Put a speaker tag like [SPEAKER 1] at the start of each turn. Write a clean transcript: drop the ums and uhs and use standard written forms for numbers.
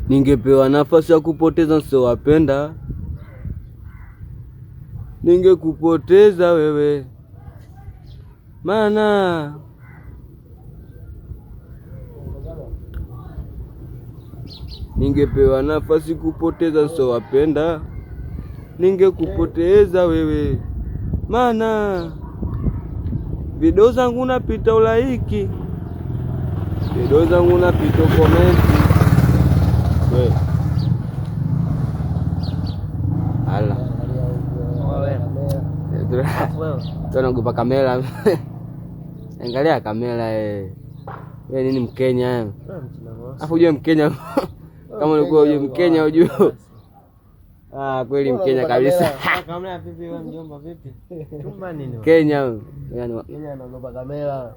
[SPEAKER 1] Ningepewa nafasi ya kupoteza nisowapenda, ningekupoteza wewe, maana ningepewa nafasi kupoteza nisowapenda, ningekupoteza wewe, maana video zangu napita ulaiki, video zangu napita komenti. Ala. Tunaogopa kamera. Angalia kamera wewe nini Mkenya? Afu ujue Mkenya. Kama ulikuwa ujue Mkenya ujue. Kweli Mkenya kabisa.
[SPEAKER 2] Kamera vipi wewe mjomba vipi? Chumba nini?
[SPEAKER 1] Kenya.
[SPEAKER 2] Kenya anaogopa kamera.